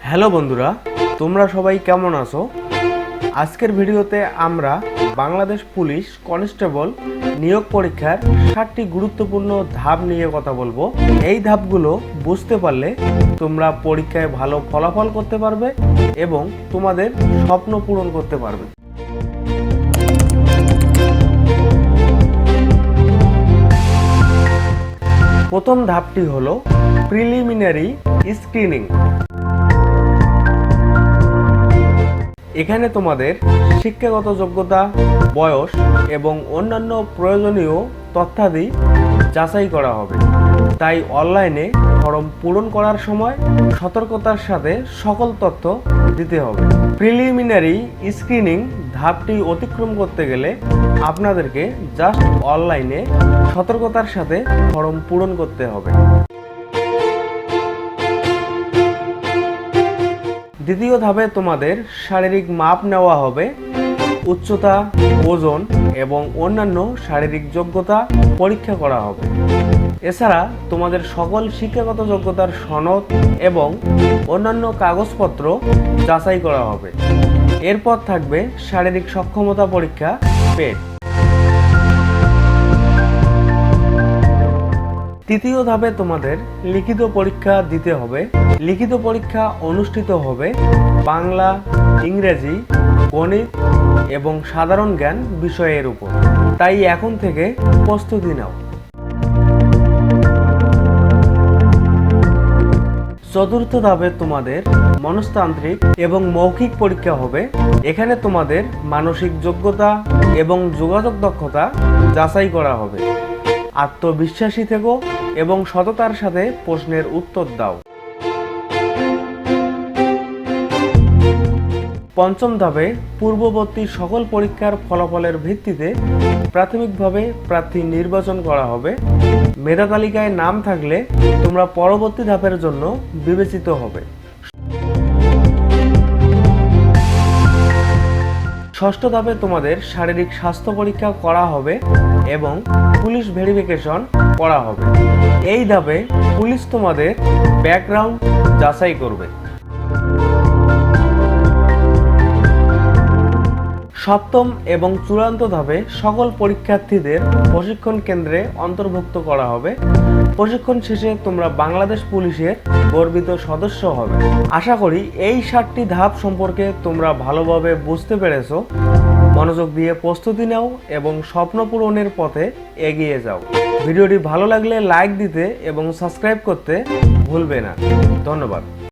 Hello বন্ধুরা, তোমরা সবাই কেমন আছো? আজকের ভিডিওতে আমরা বাংলাদেশ পুলিশ কনস্টেবল নিয়োগ পরীক্ষার 7টি গুরুত্বপূর্ণ ধাপ নিয়ে কথা বলবো। এই ধাপগুলো বুঝতে পারলে তোমরা পরীক্ষায় ভালো ফলাফল করতে পারবে এবং তোমাদের স্বপ্ন পূরণ করতে পারবে। প্রথম ধাপটি হলো প্রিলিমিনারি স্ক্রিনিং। এখানে তোমাদের শিক্ষাগত যোগ্যতা, বয়স এবং অন্যান্য প্রয়োজনীয় তথ্যাদি যাচাই করা হবে। তাই অনলাইনে ফর্ম পূরণ করার সময় সতর্কতার সাথে সকল তথ্য দিতে হবে। প্রিলিমিনারি স্ক্রিনিং ধাপটি অতিক্রম করতে গেলে আপনাদেরকে জাস্ট অনলাইনে সতর্কতার সাথে ফর্ম পূরণ করতে হবে। দ্বিতীয় ধাপে তোমাদের শারীরিক মাপ নেওয়া হবে। উচ্চতা, ওজন এবং অন্যান্য শারীরিক যোগ্যতা পরীক্ষা করা হবে। এছাড়া তোমাদের সকল শিক্ষাগত যোগ্যতার সনদ এবং অন্যান্য কাগজপত্র যাচাই করা হবে। এরপর থাকবে শারীরিক সক্ষমতা পরীক্ষা পেট। তৃতীয় ধাপে তোমাদের লিখিত পরীক্ষা দিতে হবে। লিখিত পরীক্ষা অনুষ্ঠিত হবে বাংলা, ইংরেজি, গণিত এবং সাধারণ জ্ঞান বিষয়ের উপর। তাই এখন থেকে প্রস্তুতি নাও। চতুর্থ ধাপে তোমাদের মনস্তান্ত্রিক এবং মৌখিক পরীক্ষা হবে। এখানে তোমাদের মানসিক যোগ্যতা এবং যোগাযোগ দক্ষতা যাচাই করা হবে। আত্মবিশ্বাসী থেকো এবং সততার সাথে প্রশ্নের উত্তর দাও। পঞ্চম ধাপে পূর্ববর্তী সকল পরীক্ষার ফলাফলের ভিত্তিতে প্রাথমিকভাবে প্রার্থী নির্বাচন করা হবে। মেধা তালিকায় নাম থাকলে তোমরা পরবর্তী ধাপের জন্য বিবেচিত হবে। ষষ্ঠ ধাপে তোমাদের শারীরিক স্বাস্থ্য পরীক্ষা করা হবে এবং পুলিশ ভেরিফিকেশন করা হবে। এই ধাপে পুলিশ তোমাদের ব্যাকগ্রাউন্ড যাচাই করবে। সপ্তম এবং চূড়ান্ত ধাপে সকল পরীক্ষার্থীদের প্রশিক্ষণ কেন্দ্রে অন্তর্ভুক্ত করা হবে। প্রশিক্ষণ শেষে তোমরা বাংলাদেশ পুলিশের গর্বিত সদস্য হবে। আশা করি এই 7টি ধাপ সম্পর্কে তোমরা ভালোভাবে বুঝতে পেরেছো। মনোযোগ দিয়ে প্রস্তুতি নাও এবং স্বপ্ন পূরণের পথে এগিয়ে যাও। ভিডিওটি ভালো লাগলে লাইক দিতে এবং সাবস্ক্রাইব করতে ভুলবে না। ধন্যবাদ।